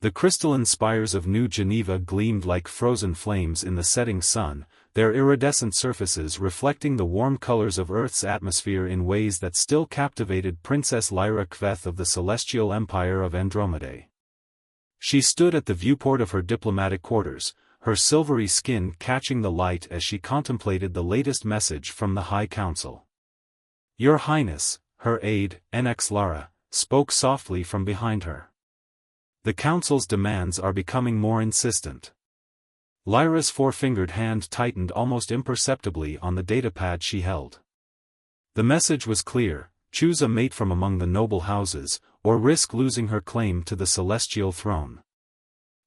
The crystalline spires of New Geneva gleamed like frozen flames in the setting sun, their iridescent surfaces reflecting the warm colors of Earth's atmosphere in ways that still captivated Princess Lyra Kveth of the Celestial Empire of Andromeda. She stood at the viewport of her diplomatic quarters, her silvery skin catching the light as she contemplated the latest message from the High Council. "Your Highness," her aide, NX Lara, spoke softly from behind her. "The Council's demands are becoming more insistent." Lyra's four-fingered hand tightened almost imperceptibly on the datapad she held. The message was clear: choose a mate from among the noble houses, or risk losing her claim to the celestial throne.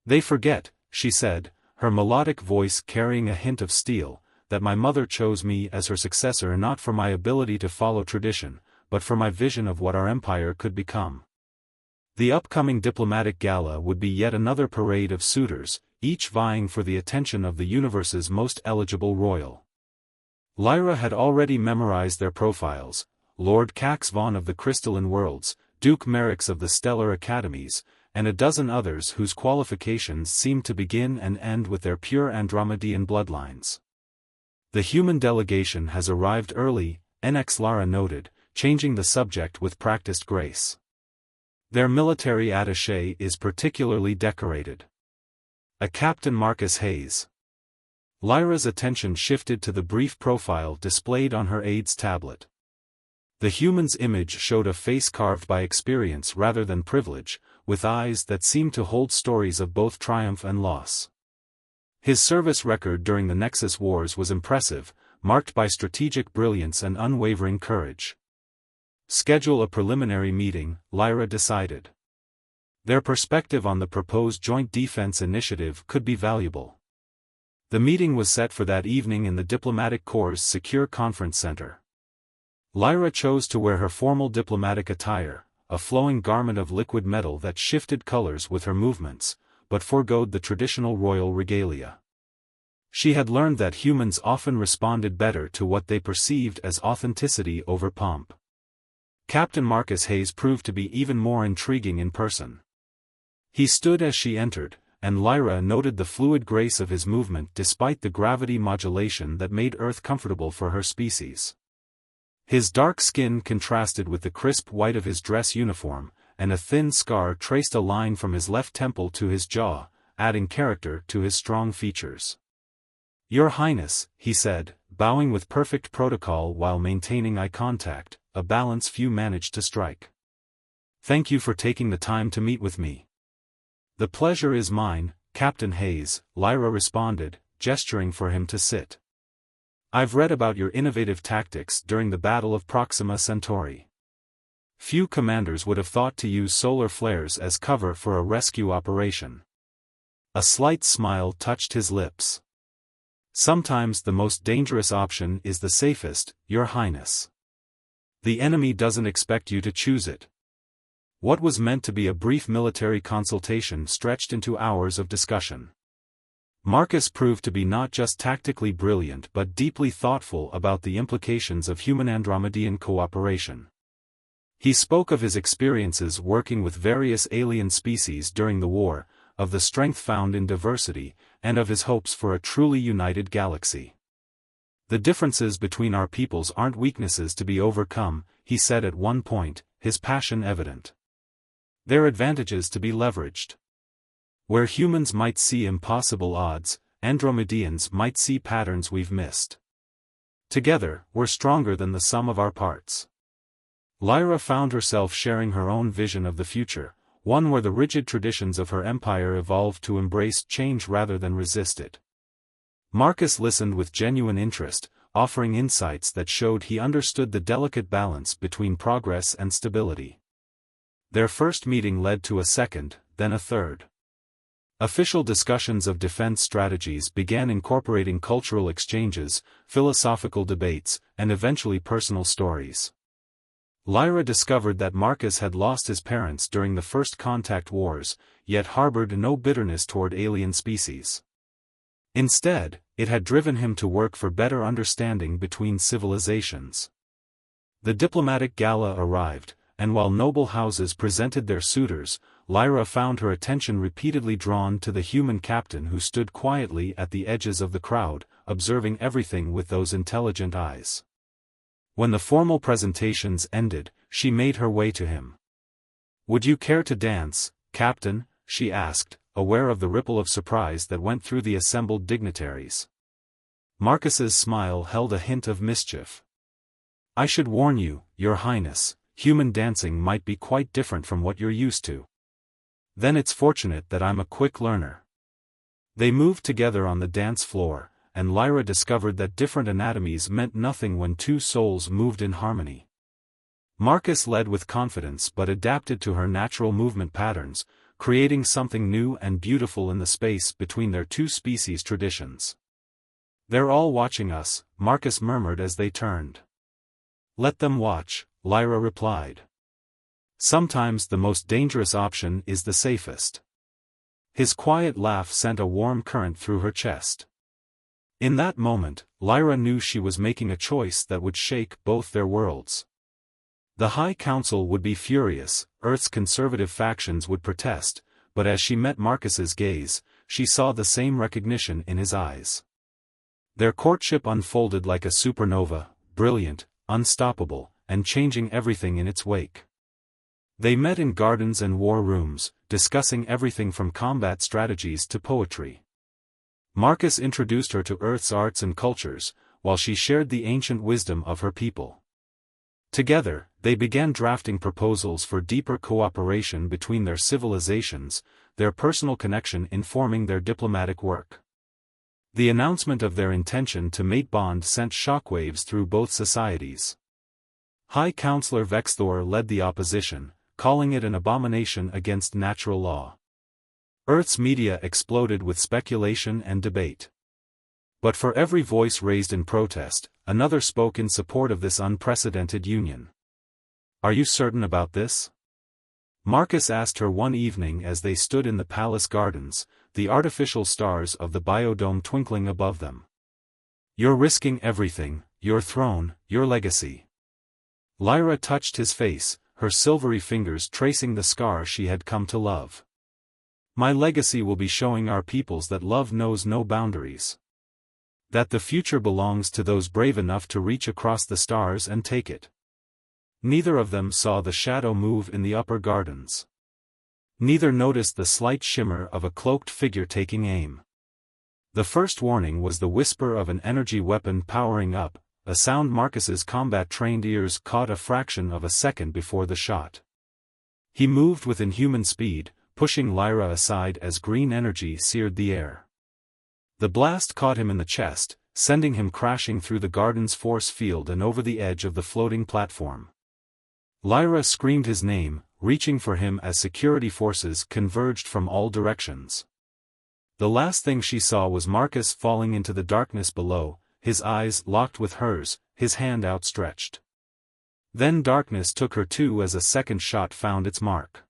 "They forget," she said, her melodic voice carrying a hint of steel, "that my mother chose me as her successor not for my ability to follow tradition, but for my vision of what our empire could become." The upcoming diplomatic gala would be yet another parade of suitors, each vying for the attention of the universe's most eligible royal. Lyra had already memorized their profiles: Lord Cax Vaughn of the Crystalline Worlds, Duke Merrix of the Stellar Academies, and a dozen others whose qualifications seemed to begin and end with their pure Andromedean bloodlines. "The human delegation has arrived early," NX Lara noted, changing the subject with practiced grace. "Their military attaché is particularly decorated. A Captain Marcus Hayes." Lyra's attention shifted to the brief profile displayed on her aide's tablet. The human's image showed a face carved by experience rather than privilege, with eyes that seemed to hold stories of both triumph and loss. His service record during the Nexus Wars was impressive, marked by strategic brilliance and unwavering courage. Schedule a preliminary meeting, Lyra decided. Their perspective on the proposed Joint Defense Initiative could be valuable. The meeting was set for that evening in the Diplomatic Corps' secure conference center. Lyra chose to wear her formal diplomatic attire, a flowing garment of liquid metal that shifted colors with her movements, but forgoed the traditional royal regalia. She had learned that humans often responded better to what they perceived as authenticity over pomp. Captain Marcus Hayes proved to be even more intriguing in person. He stood as she entered, and Lyra noted the fluid grace of his movement despite the gravity modulation that made Earth comfortable for her species. His dark skin contrasted with the crisp white of his dress uniform, and a thin scar traced a line from his left temple to his jaw, adding character to his strong features. "Your Highness," he said, bowing with perfect protocol while maintaining eye contact, a balance few managed to strike. "Thank you for taking the time to meet with me." "The pleasure is mine, Captain Hayes," Lyra responded, gesturing for him to sit. "I've read about your innovative tactics during the Battle of Proxima Centauri. Few commanders would have thought to use solar flares as cover for a rescue operation." A slight smile touched his lips. "Sometimes the most dangerous option is the safest, Your Highness. The enemy doesn't expect you to choose it." What was meant to be a brief military consultation stretched into hours of discussion. Marcus proved to be not just tactically brilliant but deeply thoughtful about the implications of human Andromedean cooperation. He spoke of his experiences working with various alien species during the war, of the strength found in diversity, and of his hopes for a truly united galaxy. "The differences between our peoples aren't weaknesses to be overcome," he said at one point, his passion evident. "They're advantages to be leveraged. Where humans might see impossible odds, Andromedians might see patterns we've missed. Together, we're stronger than the sum of our parts." Lyra found herself sharing her own vision of the future, one where the rigid traditions of her empire evolved to embrace change rather than resist it. Marcus listened with genuine interest, offering insights that showed he understood the delicate balance between progress and stability. Their first meeting led to a second, then a third. Official discussions of defense strategies began incorporating cultural exchanges, philosophical debates, and eventually personal stories. Lyra discovered that Marcus had lost his parents during the First Contact Wars, yet harbored no bitterness toward alien species. Instead, it had driven him to work for better understanding between civilizations. The diplomatic gala arrived, and while noble houses presented their suitors, Lyra found her attention repeatedly drawn to the human captain who stood quietly at the edges of the crowd, observing everything with those intelligent eyes. When the formal presentations ended, she made her way to him. "Would you care to dance, Captain?" she asked, aware of the ripple of surprise that went through the assembled dignitaries. Marcus's smile held a hint of mischief. "I should warn you, Your Highness, human dancing might be quite different from what you're used to. Then it's fortunate that I'm a quick learner." They moved together on the dance floor, and Lyra discovered that different anatomies meant nothing when two souls moved in harmony. Marcus led with confidence but adapted to her natural movement patterns, creating something new and beautiful in the space between their two species' traditions. "They're all watching us," Marcus murmured as they turned. "Let them watch," Lyra replied. "Sometimes the most dangerous option is the safest." His quiet laugh sent a warm current through her chest. In that moment, Lyra knew she was making a choice that would shake both their worlds. The High Council would be furious, Earth's conservative factions would protest, but as she met Marcus's gaze, she saw the same recognition in his eyes. Their courtship unfolded like a supernova, brilliant, unstoppable, and changing everything in its wake. They met in gardens and war rooms, discussing everything from combat strategies to poetry. Marcus introduced her to Earth's arts and cultures, while she shared the ancient wisdom of her people. Together, they began drafting proposals for deeper cooperation between their civilizations, their personal connection informing their diplomatic work. The announcement of their intention to mate bond sent shockwaves through both societies. High Counselor Vexthor led the opposition, calling it an abomination against natural law. Earth's media exploded with speculation and debate. But for every voice raised in protest, another spoke in support of this unprecedented union. "Are you certain about this?" Marcus asked her one evening as they stood in the palace gardens, the artificial stars of the biodome twinkling above them. "You're risking everything, your throne, your legacy." Lyra touched his face, her silvery fingers tracing the scar she had come to love. "My legacy will be showing our peoples that love knows no boundaries. That the future belongs to those brave enough to reach across the stars and take it." Neither of them saw the shadow move in the upper gardens. Neither noticed the slight shimmer of a cloaked figure taking aim. The first warning was the whisper of an energy weapon powering up, a sound Marcus's combat-trained ears caught a fraction of a second before the shot. He moved with inhuman speed, pushing Lyra aside as green energy seared the air. The blast caught him in the chest, sending him crashing through the garden's force field and over the edge of the floating platform. Lyra screamed his name, reaching for him as security forces converged from all directions. The last thing she saw was Marcus falling into the darkness below, his eyes locked with hers, his hand outstretched. Then darkness took her too as a second shot found its mark.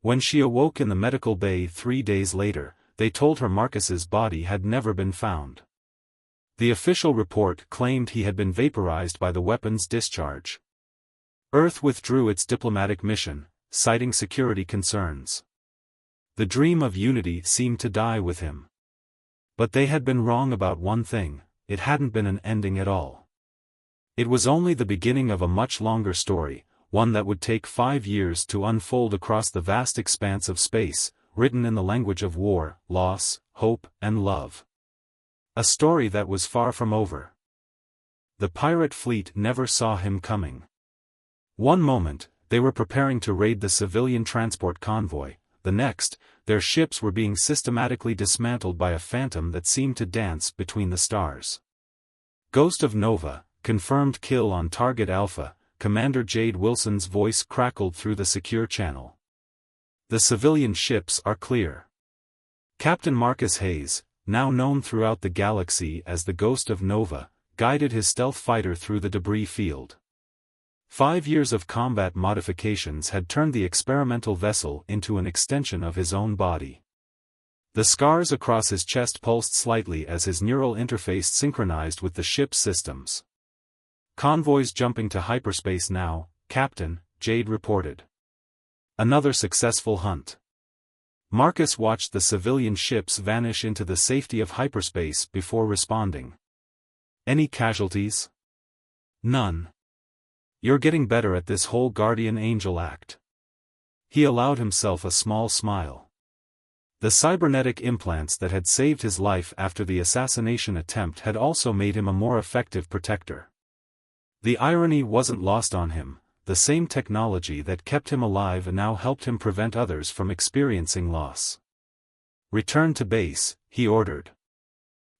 When she awoke in the medical bay 3 days later, they told her Marcus's body had never been found. The official report claimed he had been vaporized by the weapon's discharge. Earth withdrew its diplomatic mission, citing security concerns. The dream of unity seemed to die with him. But they had been wrong about one thing: it hadn't been an ending at all. It was only the beginning of a much longer story, one that would take 5 years to unfold across the vast expanse of space, written in the language of war, loss, hope, and love. A story that was far from over. The pirate fleet never saw him coming. One moment, they were preparing to raid the civilian transport convoy, the next, their ships were being systematically dismantled by a phantom that seemed to dance between the stars. "Ghost of Nova, confirmed kill on target Alpha," Commander Jade Wilson's voice crackled through the secure channel. "The civilian ships are clear." Captain Marcus Hayes, now known throughout the galaxy as the Ghost of Nova, guided his stealth fighter through the debris field. 5 years of combat modifications had turned the experimental vessel into an extension of his own body. The scars across his chest pulsed slightly as his neural interface synchronized with the ship's systems. "Convoys jumping to hyperspace now, Captain," Jade reported. Another successful hunt. Marcus watched the civilian ships vanish into the safety of hyperspace before responding. Any casualties? None. You're getting better at this whole guardian angel act. He allowed himself a small smile. The cybernetic implants that had saved his life after the assassination attempt had also made him a more effective protector. The irony wasn't lost on him. The same technology that kept him alive and now helped him prevent others from experiencing loss. Return to base, he ordered.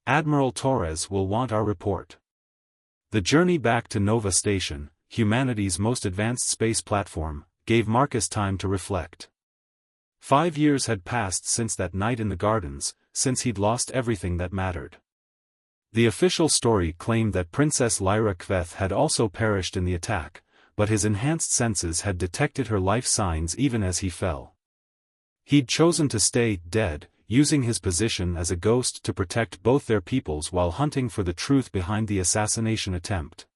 Admiral Torres will want our report. The journey back to Nova Station, humanity's most advanced space platform, gave Marcus time to reflect. 5 years had passed since that night in the gardens, since he'd lost everything that mattered. The official story claimed that Princess Lyra Kveth had also perished in the attack, but his enhanced senses had detected her life signs even as he fell. He'd chosen to stay dead, using his position as a ghost to protect both their peoples while hunting for the truth behind the assassination attempt.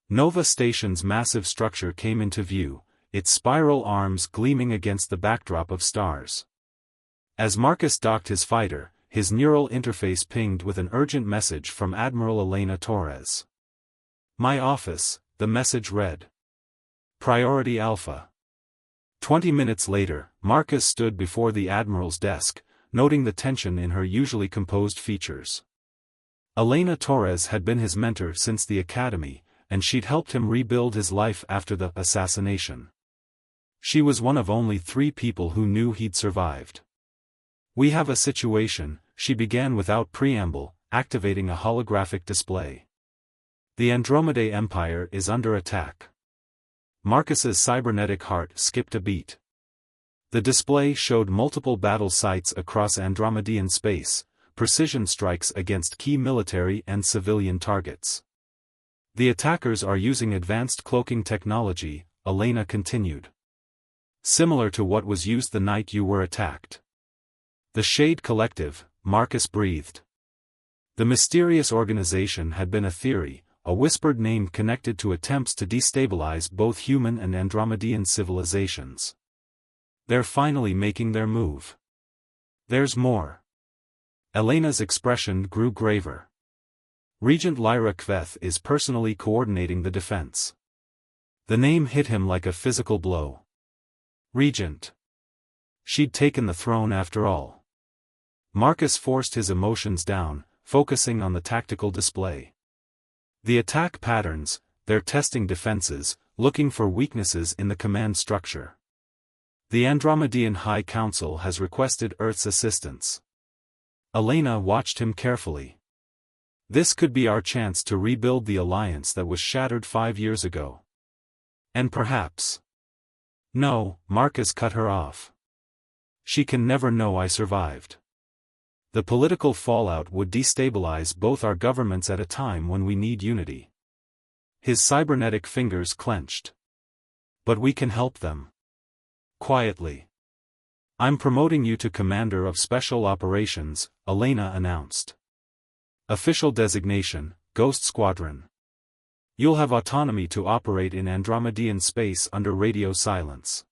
Nova Station's massive structure came into view, its spiral arms gleaming against the backdrop of stars. As Marcus docked his fighter, his neural interface pinged with an urgent message from Admiral Elena Torres. "My office," the message read. "Priority Alpha." 20 minutes later, Marcus stood before the Admiral's desk, noting the tension in her usually composed features. Elena Torres had been his mentor since the academy, and she'd helped him rebuild his life after the assassination. She was one of only 3 people who knew he'd survived. "We have a situation," she began without preamble, activating a holographic display. "The Andromedae Empire is under attack." Marcus's cybernetic heart skipped a beat. The display showed multiple battle sites across Andromedean space, precision strikes against key military and civilian targets. "The attackers are using advanced cloaking technology," Elena continued. "Similar to what was used the night you were attacked." "The Shade Collective," Marcus breathed. The mysterious organization had been a theory, a whispered name connected to attempts to destabilize both human and Andromedean civilizations. "They're finally making their move. There's more." Elena's expression grew graver. "Regent Lyra Kveth is personally coordinating the defense." The name hit him like a physical blow. Regent. She'd taken the throne after all. Marcus forced his emotions down, focusing on the tactical display. The attack patterns, they're testing defenses, looking for weaknesses in the command structure. The Andromedean High Council has requested Earth's assistance. Elena watched him carefully. "This could be our chance to rebuild the alliance that was shattered 5 years ago. And perhaps—" "No," Marcus cut her off. "She can never know I survived. The political fallout would destabilize both our governments at a time when we need unity." His cybernetic fingers clenched. "But we can help them." Quietly. "I'm promoting you to Commander of Special Operations," Elena announced. "Official designation, Ghost Squadron. You'll have autonomy to operate in Andromedean space under radio silence.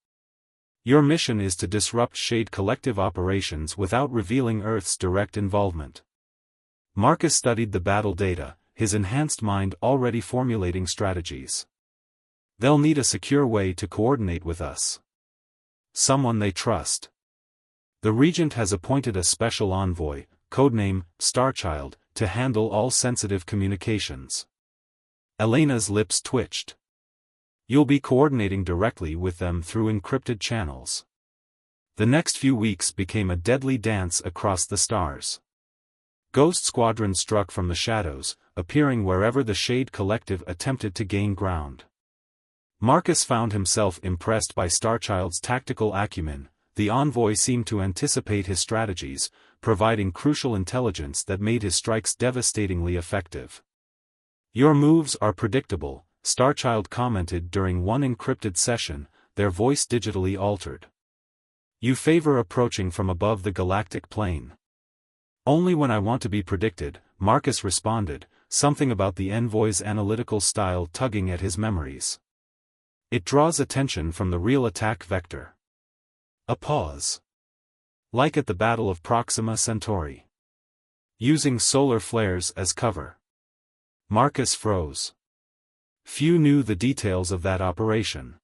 Your mission is to disrupt Shade Collective operations without revealing Earth's direct involvement." Marcus studied the battle data, his enhanced mind already formulating strategies. "They'll need a secure way to coordinate with us. Someone they trust. The Regent has appointed a special envoy, codename Starchild, to handle all sensitive communications." Elena's lips twitched. "You'll be coordinating directly with them through encrypted channels." The next few weeks became a deadly dance across the stars. Ghost Squadron struck from the shadows, appearing wherever the Shade Collective attempted to gain ground. Marcus found himself impressed by Starchild's tactical acumen. The envoy seemed to anticipate his strategies, providing crucial intelligence that made his strikes devastatingly effective. "Your moves are predictable," Starchild commented during one encrypted session, their voice digitally altered. "You favor approaching from above the galactic plane." "Only when I want to be predicted," Marcus responded, something about the envoy's analytical style tugging at his memories. "It draws attention from the real attack vector." A pause. Like at the Battle of Proxima Centauri. Using solar flares as cover. Marcus froze. Few knew the details of that operation.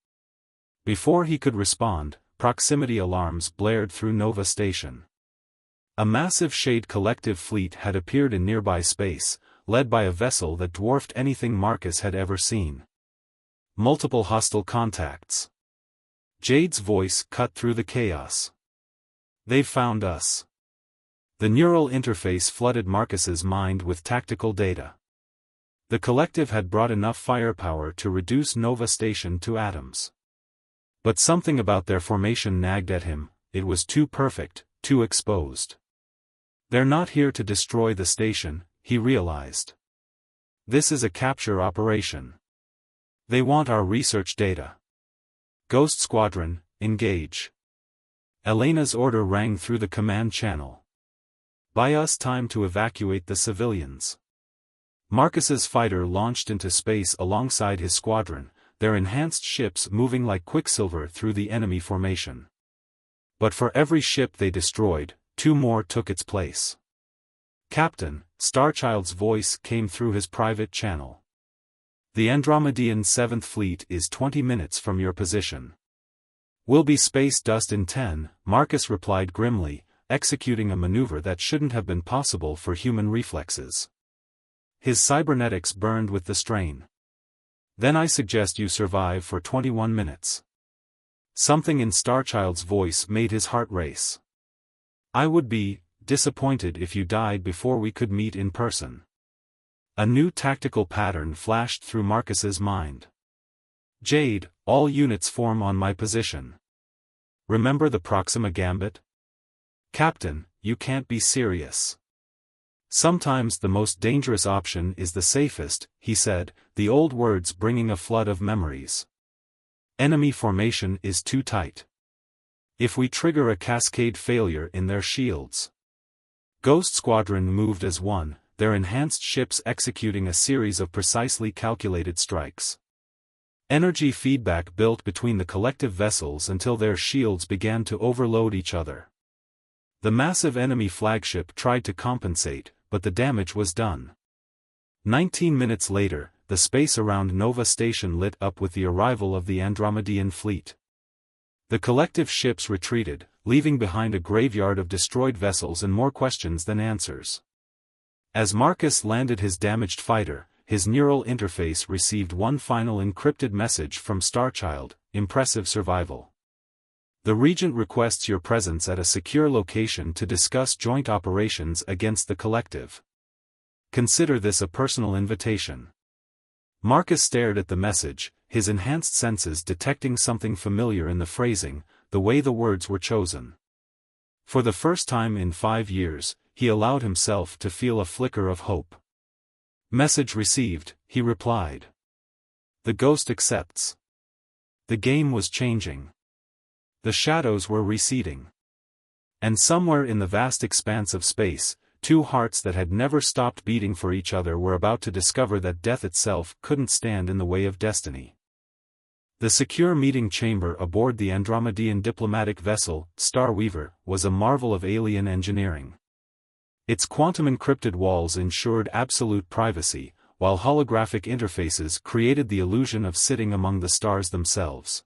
Before he could respond, proximity alarms blared through Nova Station. A massive Shade Collective fleet had appeared in nearby space, led by a vessel that dwarfed anything Marcus had ever seen. Multiple hostile contacts. Jade's voice cut through the chaos. They've found us. The neural interface flooded Marcus's mind with tactical data. The collective had brought enough firepower to reduce Nova Station to atoms. But something about their formation nagged at him. It was too perfect, too exposed. They're not here to destroy the station, he realized. This is a capture operation. They want our research data. Ghost Squadron, engage. Elena's order rang through the command channel. Buy us time to evacuate the civilians. Marcus's fighter launched into space alongside his squadron, their enhanced ships moving like quicksilver through the enemy formation. But for every ship they destroyed, 2 more took its place. Captain, Starchild's voice came through his private channel. The Andromedan 7th Fleet is 20 minutes from your position. We'll be space dust in 10, Marcus replied grimly, executing a maneuver that shouldn't have been possible for human reflexes. His cybernetics burned with the strain. Then I suggest you survive for 21 minutes. Something in Starchild's voice made his heart race. I would be disappointed if you died before we could meet in person. A new tactical pattern flashed through Marcus's mind. Jade, all units form on my position. Remember the Proxima Gambit? Captain, you can't be serious. Sometimes the most dangerous option is the safest, he said, the old words bringing a flood of memories. Enemy formation is too tight. If we trigger a cascade failure in their shields. Ghost Squadron moved as one, their enhanced ships executing a series of precisely calculated strikes. Energy feedback built between the collective vessels until their shields began to overload each other. The massive enemy flagship tried to compensate, but the damage was done. 19 minutes later, the space around Nova Station lit up with the arrival of the Andromedan fleet. The collective ships retreated, leaving behind a graveyard of destroyed vessels and more questions than answers. As Marcus landed his damaged fighter, his neural interface received one final encrypted message from Starchild: impressive survival. The Regent requests your presence at a secure location to discuss joint operations against the collective. Consider this a personal invitation. Marcus stared at the message, his enhanced senses detecting something familiar in the phrasing, the way the words were chosen. For the first time in 5 years, he allowed himself to feel a flicker of hope. Message received, he replied. The ghost accepts. The game was changing. The shadows were receding. And somewhere in the vast expanse of space, 2 hearts that had never stopped beating for each other were about to discover that death itself couldn't stand in the way of destiny. The secure meeting chamber aboard the Andromedan diplomatic vessel, Starweaver, was a marvel of alien engineering. Its quantum-encrypted walls ensured absolute privacy, while holographic interfaces created the illusion of sitting among the stars themselves.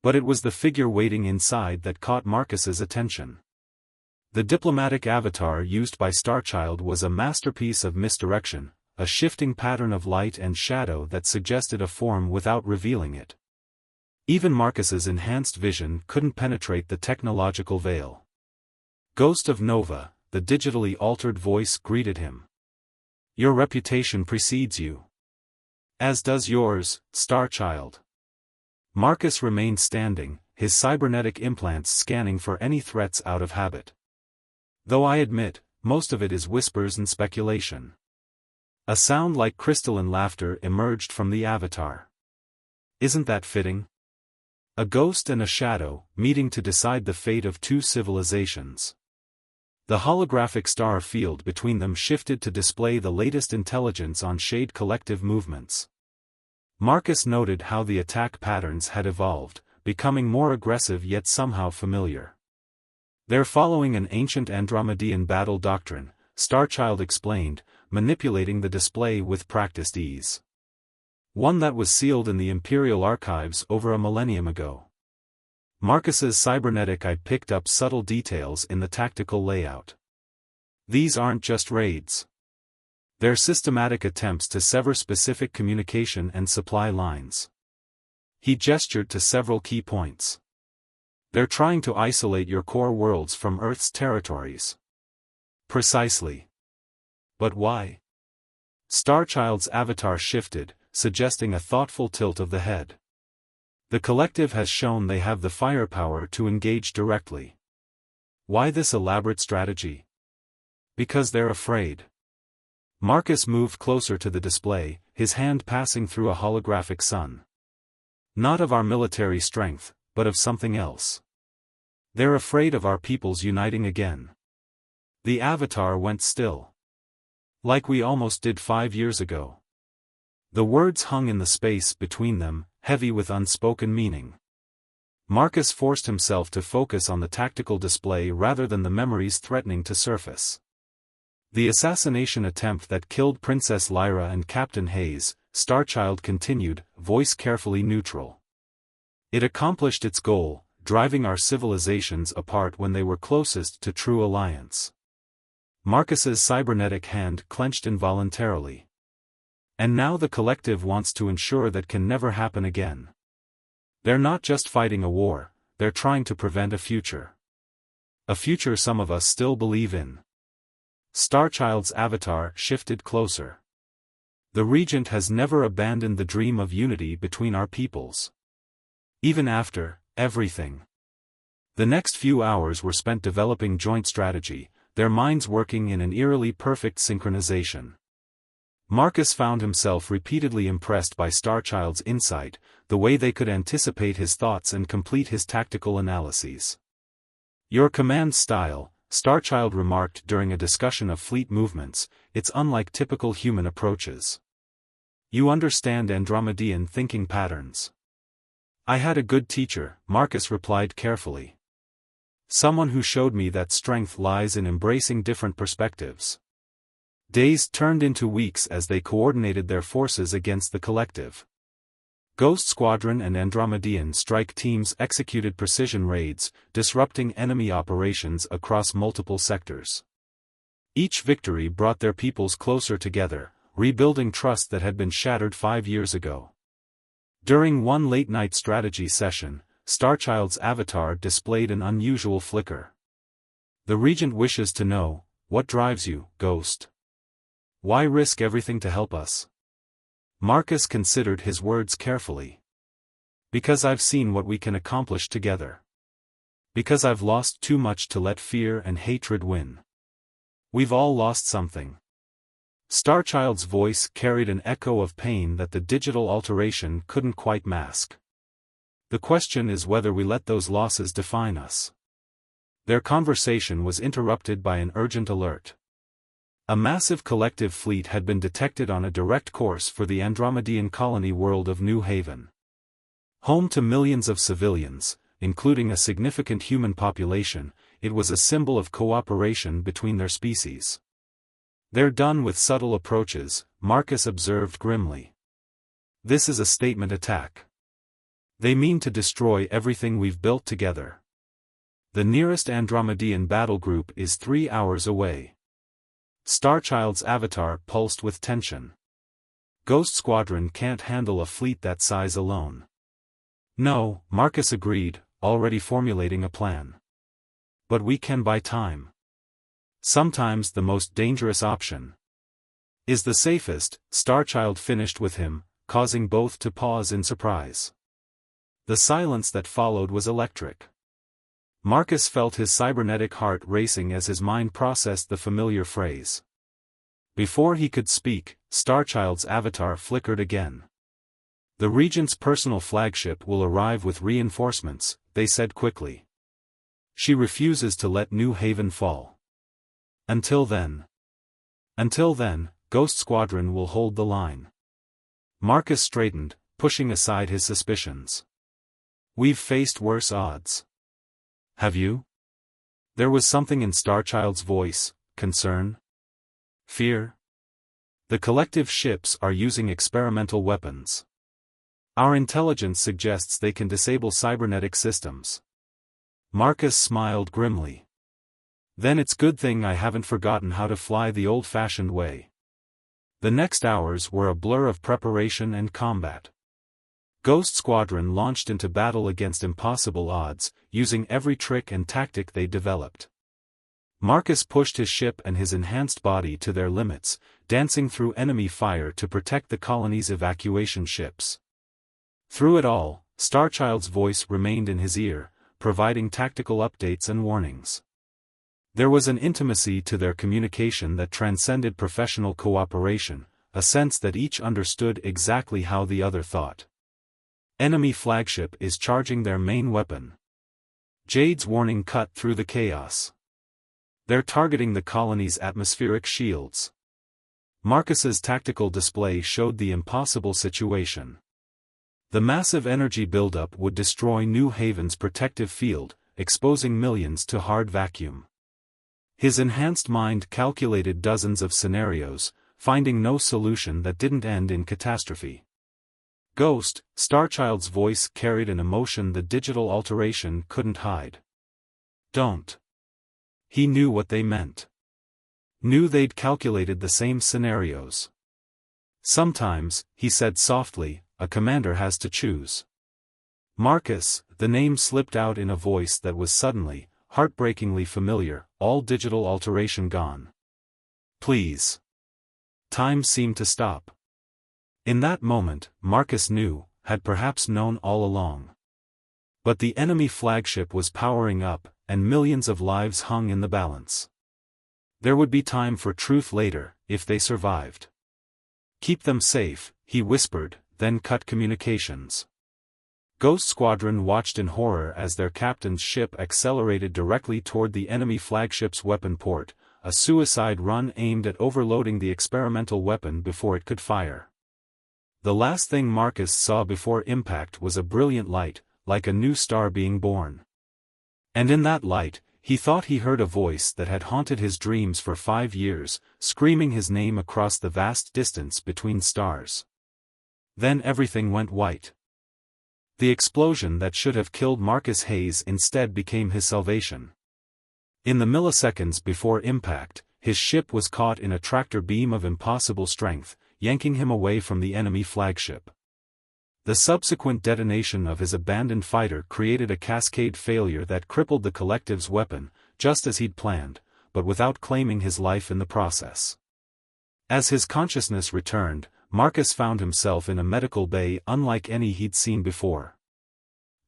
But it was the figure waiting inside that caught Marcus's attention. The diplomatic avatar used by Starchild was a masterpiece of misdirection, a shifting pattern of light and shadow that suggested a form without revealing it. Even Marcus's enhanced vision couldn't penetrate the technological veil. Ghost of Nova, the digitally altered voice greeted him. Your reputation precedes you. As does yours, Starchild. Marcus remained standing, his cybernetic implants scanning for any threats out of habit. Though I admit, most of it is whispers and speculation. A sound like crystalline laughter emerged from the avatar. Isn't that fitting? A ghost and a shadow, meeting to decide the fate of 2 civilizations. The holographic star field between them shifted to display the latest intelligence on Shade Collective movements. Marcus noted how the attack patterns had evolved, becoming more aggressive yet somehow familiar. They're following an ancient Andromedean battle doctrine, Starchild explained, manipulating the display with practiced ease. One that was sealed in the Imperial archives over a millennium ago. Marcus's cybernetic eye picked up subtle details in the tactical layout. These aren't just raids. They're systematic attempts to sever specific communication and supply lines. He gestured to several key points. They're trying to isolate your core worlds from Earth's territories. Precisely. But why? Starchild's avatar shifted, suggesting a thoughtful tilt of the head. The collective has shown they have the firepower to engage directly. Why this elaborate strategy? Because they're afraid. Marcus moved closer to the display, his hand passing through a holographic sun. Not of our military strength, but of something else. They're afraid of our peoples uniting again. The avatar went still. Like we almost did 5 years ago. The words hung in the space between them, heavy with unspoken meaning. Marcus forced himself to focus on the tactical display rather than the memories threatening to surface. The assassination attempt that killed Princess Lyra and Captain Hayes, Starchild continued, voice carefully neutral. It accomplished its goal, driving our civilizations apart when they were closest to true alliance. Marcus's cybernetic hand clenched involuntarily. And now the collective wants to ensure that can never happen again. They're not just fighting a war, they're trying to prevent a future. A future some of us still believe in. Starchild's avatar shifted closer. The Regent has never abandoned the dream of unity between our peoples. Even after everything. The next few hours were spent developing joint strategy, their minds working in an eerily perfect synchronization. Marcus found himself repeatedly impressed by Starchild's insight, the way they could anticipate his thoughts and complete his tactical analyses. Your command style, Starchild remarked during a discussion of fleet movements, it's unlike typical human approaches. You understand Andromedean thinking patterns. I had a good teacher, Marcus replied carefully. Someone who showed me that strength lies in embracing different perspectives. Days turned into weeks as they coordinated their forces against the collective. Ghost Squadron and Andromedean strike teams executed precision raids, disrupting enemy operations across multiple sectors. Each victory brought their peoples closer together, rebuilding trust that had been shattered 5 years ago. During one late-night strategy session, Starchild's avatar displayed an unusual flicker. The Regent wishes to know, what drives you, Ghost? Why risk everything to help us? Marcus considered his words carefully. Because I've seen what we can accomplish together. Because I've lost too much to let fear and hatred win. We've all lost something. Starchild's voice carried an echo of pain that the digital alteration couldn't quite mask. The question is whether we let those losses define us. Their conversation was interrupted by an urgent alert. A massive collective fleet had been detected on a direct course for the Andromedean colony world of New Haven. Home to millions of civilians, including a significant human population, it was a symbol of cooperation between their species. They're done with subtle approaches, Marcus observed grimly. This is a statement attack. They mean to destroy everything we've built together. The nearest Andromedean battle group is 3 hours away. Starchild's avatar pulsed with tension. Ghost Squadron can't handle a fleet that size alone. No, Marcus agreed, already formulating a plan. But we can buy time. Sometimes the most dangerous option is the safest, Starchild finished with him, causing both to pause in surprise. The silence that followed was electric. Marcus felt his cybernetic heart racing as his mind processed the familiar phrase. Before he could speak, Starchild's avatar flickered again. The Regent's personal flagship will arrive with reinforcements, they said quickly. She refuses to let New Haven fall. Until then, Ghost Squadron will hold the line. Marcus straightened, pushing aside his suspicions. We've faced worse odds. Have you? There was something in Starchild's voice, concern? Fear? The collective ships are using experimental weapons. Our intelligence suggests they can disable cybernetic systems. Marcus smiled grimly. Then it's good thing I haven't forgotten how to fly the old-fashioned way. The next hours were a blur of preparation and combat. Ghost Squadron launched into battle against impossible odds, using every trick and tactic they developed. Marcus pushed his ship and his enhanced body to their limits, dancing through enemy fire to protect the colony's evacuation ships. Through it all, Starchild's voice remained in his ear, providing tactical updates and warnings. There was an intimacy to their communication that transcended professional cooperation, a sense that each understood exactly how the other thought. Enemy flagship is charging their main weapon. Jade's warning cut through the chaos. They're targeting the colony's atmospheric shields. Marcus's tactical display showed the impossible situation. The massive energy buildup would destroy New Haven's protective field, exposing millions to hard vacuum. His enhanced mind calculated dozens of scenarios, finding no solution that didn't end in catastrophe. Ghost, Starchild's voice carried an emotion the digital alteration couldn't hide. Don't. He knew what they meant. Knew they'd calculated the same scenarios. Sometimes, he said softly, a commander has to choose. Marcus, the name slipped out in a voice that was suddenly, heartbreakingly familiar, all digital alteration gone. Please. Time seemed to stop. In that moment, Marcus knew, had perhaps known all along. But the enemy flagship was powering up, and millions of lives hung in the balance. There would be time for truth later, if they survived. Keep them safe, he whispered, then cut communications. Ghost Squadron watched in horror as their captain's ship accelerated directly toward the enemy flagship's weapon port, a suicide run aimed at overloading the experimental weapon before it could fire. The last thing Marcus saw before impact was a brilliant light, like a new star being born. And in that light, he thought he heard a voice that had haunted his dreams for 5 years, screaming his name across the vast distance between stars. Then everything went white. The explosion that should have killed Marcus Hayes instead became his salvation. In the milliseconds before impact, his ship was caught in a tractor beam of impossible strength, yanking him away from the enemy flagship. The subsequent detonation of his abandoned fighter created a cascade failure that crippled the collective's weapon, just as he'd planned, but without claiming his life in the process. As his consciousness returned, Marcus found himself in a medical bay unlike any he'd seen before.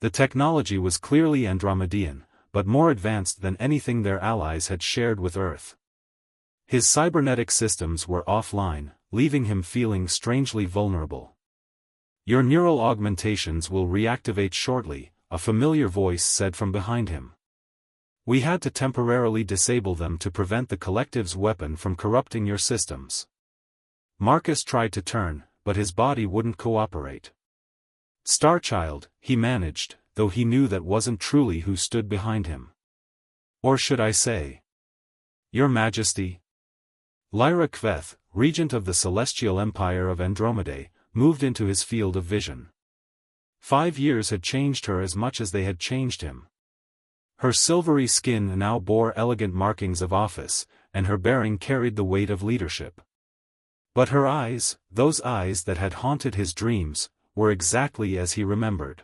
The technology was clearly Andromedan, but more advanced than anything their allies had shared with Earth. His cybernetic systems were offline, leaving him feeling strangely vulnerable. Your neural augmentations will reactivate shortly, a familiar voice said from behind him. We had to temporarily disable them to prevent the collective's weapon from corrupting your systems. Marcus tried to turn, but his body wouldn't cooperate. Starchild, he managed, though he knew that wasn't truly who stood behind him. Or should I say? Your Majesty? Lyra Kveth, regent of the celestial empire of Andromeda, moved into his field of vision. 5 years had changed her as much as they had changed him. Her silvery skin now bore elegant markings of office, and her bearing carried the weight of leadership. But her eyes, those eyes that had haunted his dreams, were exactly as he remembered.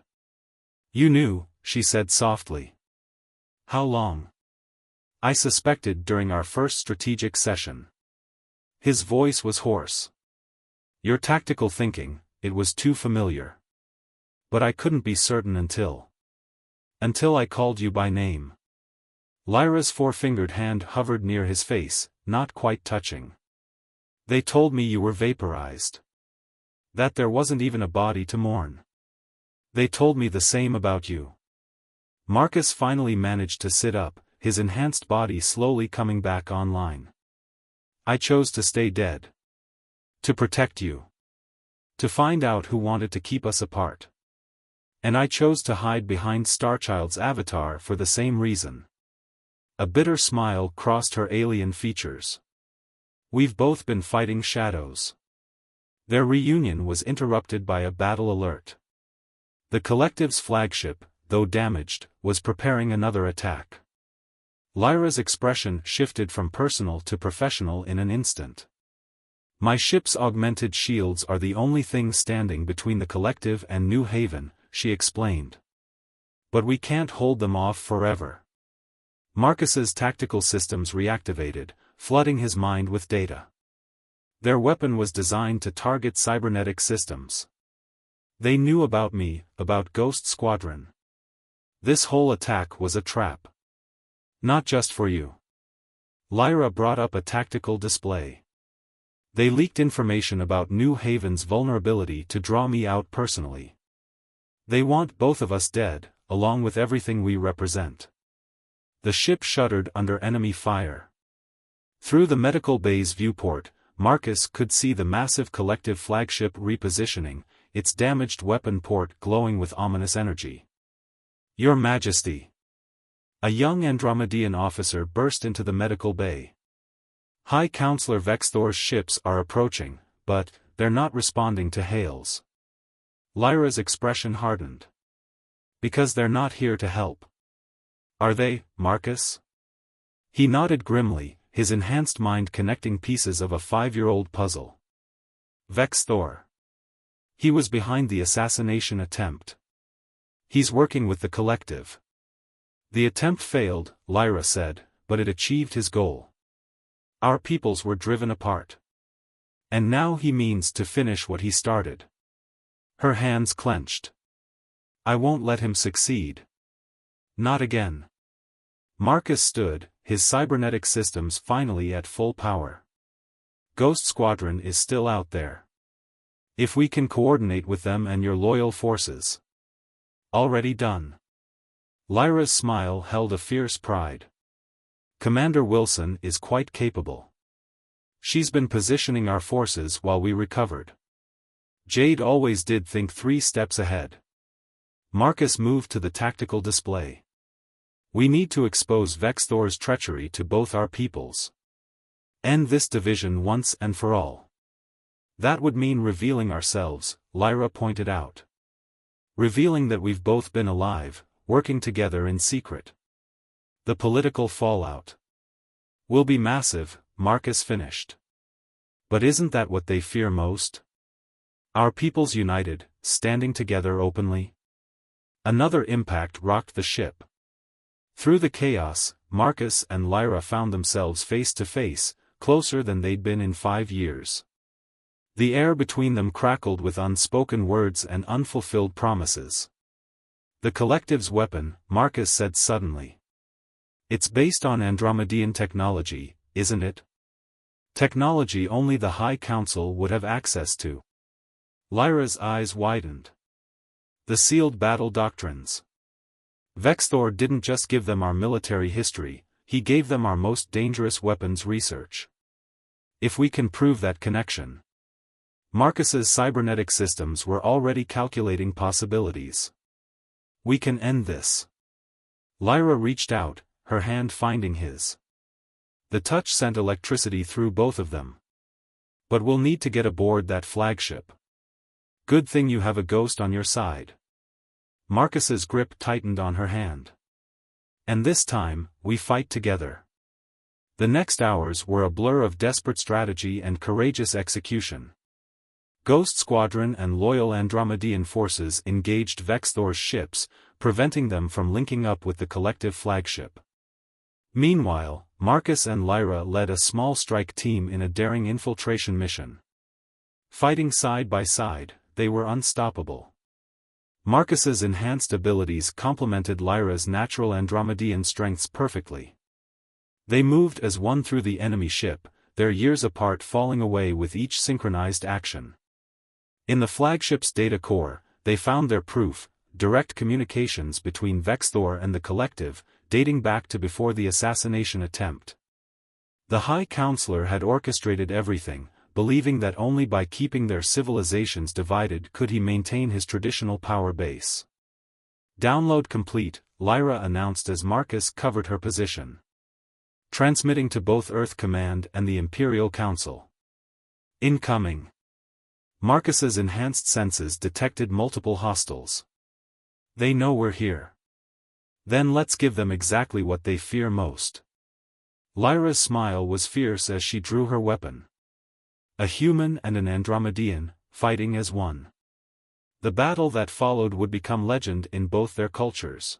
You knew, she said softly. How long? I suspected during our first strategic session. His voice was hoarse. Your tactical thinking, it was too familiar. But I couldn't be certain until I called you by name. Lyra's four-fingered hand hovered near his face, not quite touching. They told me you were vaporized. That there wasn't even a body to mourn. They told me the same about you. Marcus finally managed to sit up, his enhanced body slowly coming back online. I chose to stay dead. To protect you. To find out who wanted to keep us apart. And I chose to hide behind Starchild's avatar for the same reason. A bitter smile crossed her alien features. We've both been fighting shadows. Their reunion was interrupted by a battle alert. The collective's flagship, though damaged, was preparing another attack. Lyra's expression shifted from personal to professional in an instant. My ship's augmented shields are the only thing standing between the collective and New Haven, she explained. But we can't hold them off forever. Marcus's tactical systems reactivated, flooding his mind with data. Their weapon was designed to target cybernetic systems. They knew about me, about Ghost Squadron. This whole attack was a trap. Not just for you. Lyra brought up a tactical display. They leaked information about New Haven's vulnerability to draw me out personally. They want both of us dead, along with everything we represent. The ship shuddered under enemy fire. Through the medical bay's viewport, Marcus could see the massive collective flagship repositioning, its damaged weapon port glowing with ominous energy. Your Majesty! A young Andromedan officer burst into the medical bay. High Counselor Vexthor's ships are approaching, but they're not responding to hails. Lyra's expression hardened. Because they're not here to help. Are they, Marcus? He nodded grimly, his enhanced mind connecting pieces of a 5-year-old puzzle. Vexthor. He was behind the assassination attempt. He's working with the collective. The attempt failed, Lyra said, but it achieved his goal. Our peoples were driven apart. And now he means to finish what he started. Her hands clenched. I won't let him succeed. Not again. Marcus stood, his cybernetic systems finally at full power. Ghost Squadron is still out there. If we can coordinate with them and your loyal forces. Already done. Lyra's smile held a fierce pride. Commander Wilson is quite capable. She's been positioning our forces while we recovered. Jade always did think 3 steps ahead. Marcus moved to the tactical display. We need to expose Vexthor's treachery to both our peoples. End this division once and for all. That would mean revealing ourselves, Lyra pointed out. Revealing that we've both been alive, working together in secret. The political fallout will be massive, Marcus finished. But isn't that what they fear most? Our peoples united, standing together openly? Another impact rocked the ship. Through the chaos, Marcus and Lyra found themselves face to face, closer than they'd been in 5 years. The air between them crackled with unspoken words and unfulfilled promises. The collective's weapon, Marcus said suddenly. It's based on Andromedan technology, isn't it? Technology only the High Council would have access to. Lyra's eyes widened. The sealed battle doctrines. Vexthor didn't just give them our military history, he gave them our most dangerous weapons research. If we can prove that connection. Marcus's cybernetic systems were already calculating possibilities. We can end this. Lyra reached out, her hand finding his. The touch sent electricity through both of them. But we'll need to get aboard that flagship. Good thing you have a ghost on your side. Marcus's grip tightened on her hand. And this time, we fight together. The next hours were a blur of desperate strategy and courageous execution. Ghost Squadron and loyal Andromedan forces engaged Vexthor's ships, preventing them from linking up with the collective flagship. Meanwhile, Marcus and Lyra led a small strike team in a daring infiltration mission. Fighting side by side, they were unstoppable. Marcus's enhanced abilities complemented Lyra's natural Andromedan strengths perfectly. They moved as one through the enemy ship, their years apart falling away with each synchronized action. In the flagship's data core, they found their proof, direct communications between Vexthor and the collective, dating back to before the assassination attempt. The High Counselor had orchestrated everything, believing that only by keeping their civilizations divided could he maintain his traditional power base. Download complete, Lyra announced as Marcus covered her position. Transmitting to both Earth Command and the Imperial Council. Incoming. Marcus's enhanced senses detected multiple hostiles. They know we're here. Then let's give them exactly what they fear most. Lyra's smile was fierce as she drew her weapon. A human and an Andromedean, fighting as one. The battle that followed would become legend in both their cultures.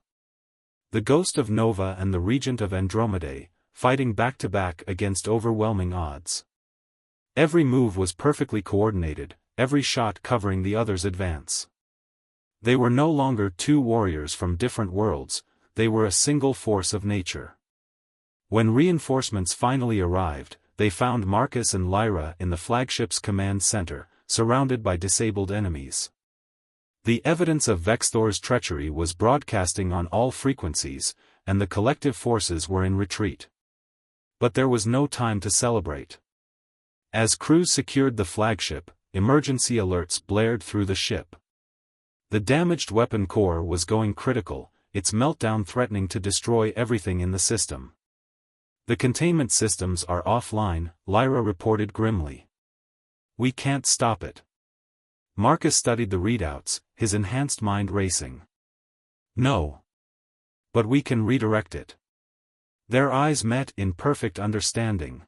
The Ghost of Nova and the Regent of Andromeda, fighting back-to-back against overwhelming odds. Every move was perfectly coordinated, every shot covering the other's advance. They were no longer two warriors from different worlds, they were a single force of nature. When reinforcements finally arrived, they found Marcus and Lyra in the flagship's command center, surrounded by disabled enemies. The evidence of Vexthor's treachery was broadcasting on all frequencies, and the collective forces were in retreat. But there was no time to celebrate. As crews secured the flagship, emergency alerts blared through the ship. The damaged weapon core was going critical, its meltdown threatening to destroy everything in the system. The containment systems are offline, Lyra reported grimly. We can't stop it. Marcus studied the readouts, his enhanced mind racing. No. But we can redirect it. Their eyes met in perfect understanding.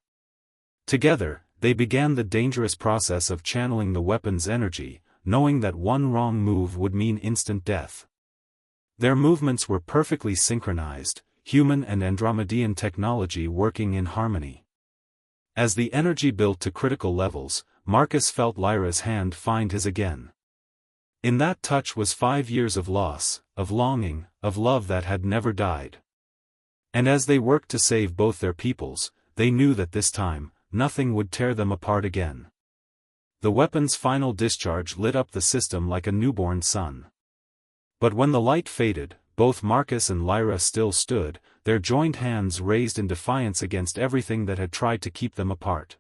Together, they began the dangerous process of channeling the weapon's energy, knowing that one wrong move would mean instant death. Their movements were perfectly synchronized, human and Andromedean technology working in harmony. As the energy built to critical levels, Marcus felt Lyra's hand find his again. In that touch was 5 years of loss, of longing, of love that had never died. And as they worked to save both their peoples, they knew that this time, nothing would tear them apart again. The weapon's final discharge lit up the system like a newborn sun. But when the light faded, both Marcus and Lyra still stood, their joined hands raised in defiance against everything that had tried to keep them apart.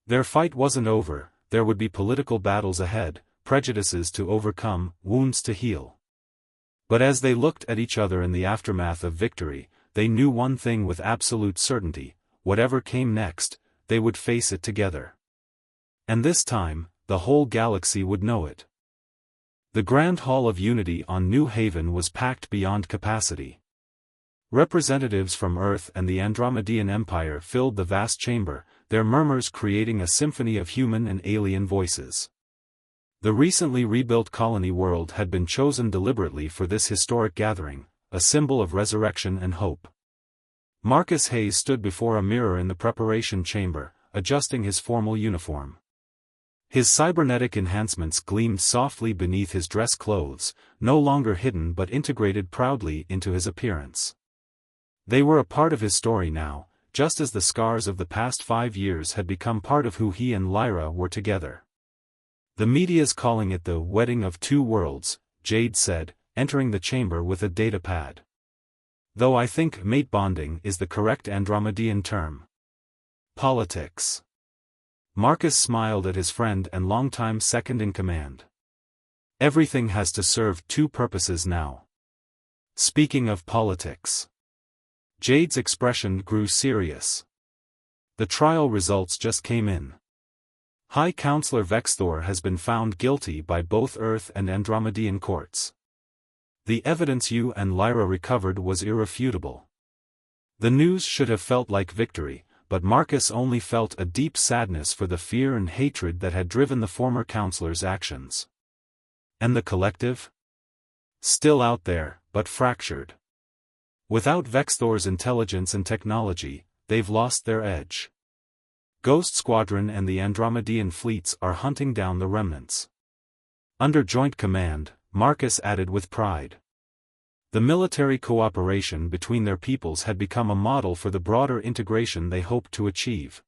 Their fight wasn't over, there would be political battles ahead, prejudices to overcome, wounds to heal. But as they looked at each other in the aftermath of victory, they knew one thing with absolute certainty: whatever came next, they would face it together. And this time, the whole galaxy would know it. The Grand Hall of Unity on New Haven was packed beyond capacity. Representatives from Earth and the Andromedean Empire filled the vast chamber, their murmurs creating a symphony of human and alien voices. The recently rebuilt colony world had been chosen deliberately for this historic gathering, a symbol of resurrection and hope. Marcus Hayes stood before a mirror in the preparation chamber, adjusting his formal uniform. His cybernetic enhancements gleamed softly beneath his dress clothes, no longer hidden but integrated proudly into his appearance. They were a part of his story now, just as the scars of the past 5 years had become part of who he and Lyra were together. The media's calling it the wedding of two worlds, Jade said, entering the chamber with a data pad. Though I think mate bonding is the correct Andromedean term. Politics. Marcus smiled at his friend and longtime second-in-command. Everything has to serve two purposes now. Speaking of politics. Jade's expression grew serious. The trial results just came in. High Counselor Vexthor has been found guilty by both Earth and Andromedean courts. The evidence you and Lyra recovered was irrefutable. The news should have felt like victory, but Marcus only felt a deep sadness for the fear and hatred that had driven the former counselor's actions. And the collective? Still out there, but fractured. Without Vexthor's intelligence and technology, they've lost their edge. Ghost Squadron and the Andromedean fleets are hunting down the remnants. Under joint command, Marcus added with pride. The military cooperation between their peoples had become a model for the broader integration they hoped to achieve.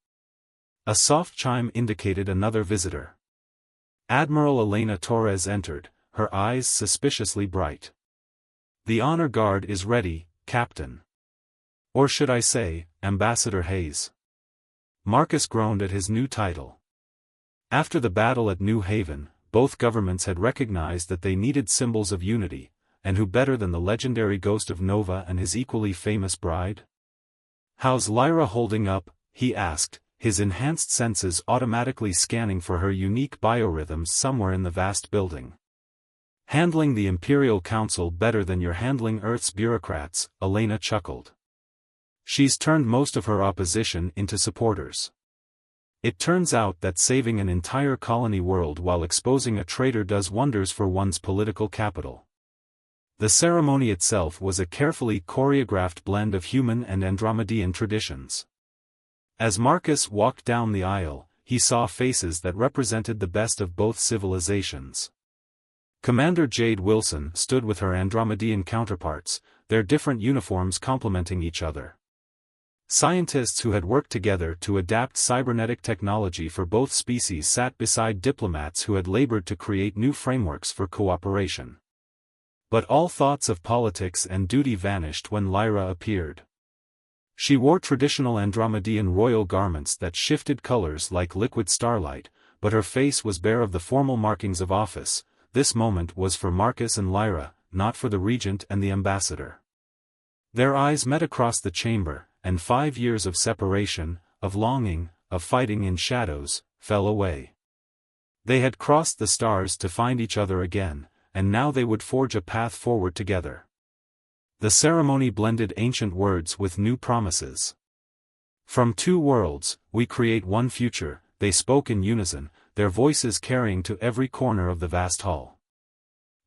A soft chime indicated another visitor. Admiral Elena Torres entered, her eyes suspiciously bright. The honor guard is ready, Captain. Or should I say, Ambassador Hayes. Marcus groaned at his new title. After the battle at New Haven, both governments had recognized that they needed symbols of unity, and who better than the legendary ghost of Nova and his equally famous bride? "How's Lyra holding up?" he asked, his enhanced senses automatically scanning for her unique biorhythms somewhere in the vast building. "Handling the Imperial Council better than you're handling Earth's bureaucrats," Elena chuckled. "She's turned most of her opposition into supporters. It turns out that saving an entire colony world while exposing a traitor does wonders for one's political capital." The ceremony itself was a carefully choreographed blend of human and Andromedean traditions. As Marcus walked down the aisle, he saw faces that represented the best of both civilizations. Commander Jade Wilson stood with her Andromedean counterparts, their different uniforms complementing each other. Scientists who had worked together to adapt cybernetic technology for both species sat beside diplomats who had labored to create new frameworks for cooperation. But all thoughts of politics and duty vanished when Lyra appeared. She wore traditional Andromedean royal garments that shifted colors like liquid starlight, but her face was bare of the formal markings of office. This moment was for Marcus and Lyra, not for the regent and the ambassador. Their eyes met across the chamber, and 5 years of separation, of longing, of fighting in shadows, fell away. They had crossed the stars to find each other again, and now they would forge a path forward together. The ceremony blended ancient words with new promises. "From two worlds, we create one future," they spoke in unison, their voices carrying to every corner of the vast hall.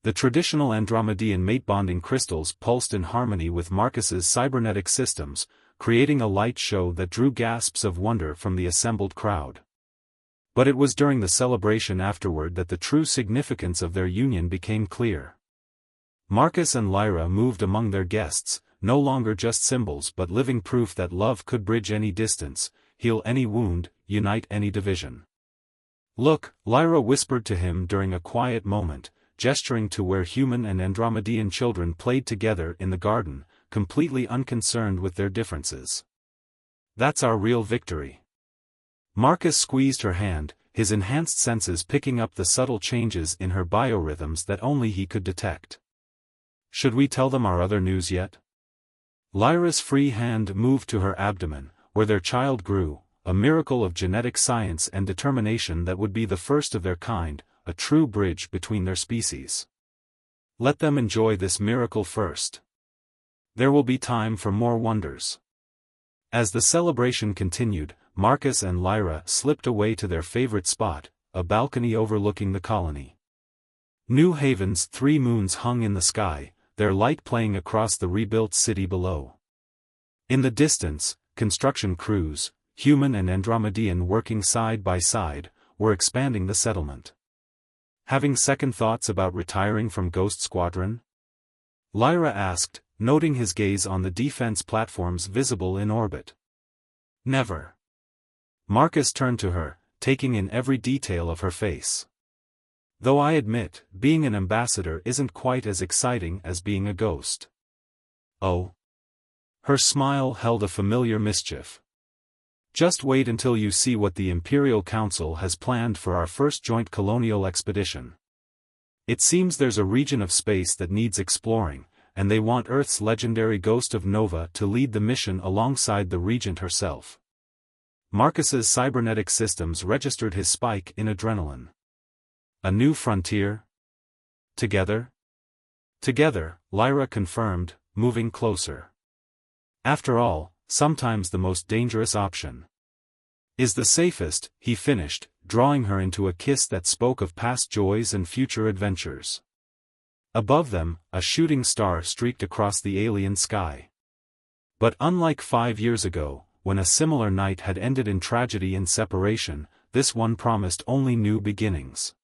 The traditional Andromedean mate-bonding crystals pulsed in harmony with Marcus's cybernetic systems, creating a light show that drew gasps of wonder from the assembled crowd. But it was during the celebration afterward that the true significance of their union became clear. Marcus and Lyra moved among their guests, no longer just symbols but living proof that love could bridge any distance, heal any wound, unite any division. "Look," Lyra whispered to him during a quiet moment, gesturing to where human and Andromedean children played together in the garden, completely unconcerned with their differences. "That's our real victory." Marcus squeezed her hand, his enhanced senses picking up the subtle changes in her biorhythms that only he could detect. "Should we tell them our other news yet?" Lyra's free hand moved to her abdomen, where their child grew, a miracle of genetic science and determination that would be the first of their kind, a true bridge between their species. "Let them enjoy this miracle first. There will be time for more wonders." As the celebration continued, Marcus and Lyra slipped away to their favorite spot, a balcony overlooking the colony. New Haven's 3 moons hung in the sky, their light playing across the rebuilt city below. In the distance, construction crews, human and Andromedean working side by side, were expanding the settlement. "Having second thoughts about retiring from Ghost Squadron?" Lyra asked, noting his gaze on the defense platforms visible in orbit. "Never." Marcus turned to her, taking in every detail of her face. "Though I admit, being an ambassador isn't quite as exciting as being a ghost." "Oh?" Her smile held a familiar mischief. "Just wait until you see what the Imperial Council has planned for our first joint colonial expedition. It seems there's a region of space that needs exploring, and they want Earth's legendary ghost of Nova to lead the mission alongside the Regent herself." Marcus's cybernetic systems registered his spike in adrenaline. "A new frontier? Together?" "Together," Lyra confirmed, moving closer. "After all, sometimes the most dangerous option is the safest," he finished, drawing her into a kiss that spoke of past joys and future adventures. Above them, a shooting star streaked across the alien sky. But unlike 5 years ago, when a similar night had ended in tragedy and separation, this one promised only new beginnings.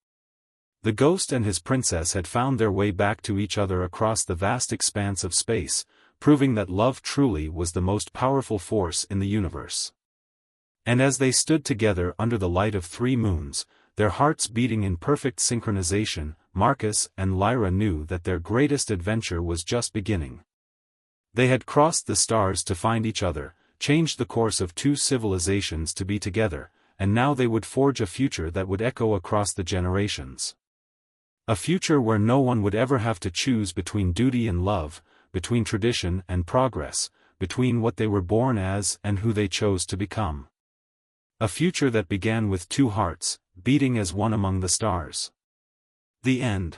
The ghost and his princess had found their way back to each other across the vast expanse of space, proving that love truly was the most powerful force in the universe. And as they stood together under the light of 3 moons, their hearts beating in perfect synchronization, Marcus and Lyra knew that their greatest adventure was just beginning. They had crossed the stars to find each other, changed the course of 2 civilizations to be together, and now they would forge a future that would echo across the generations. A future where no one would ever have to choose between duty and love, between tradition and progress, between what they were born as and who they chose to become. A future that began with two hearts, beating as one among the stars. The end.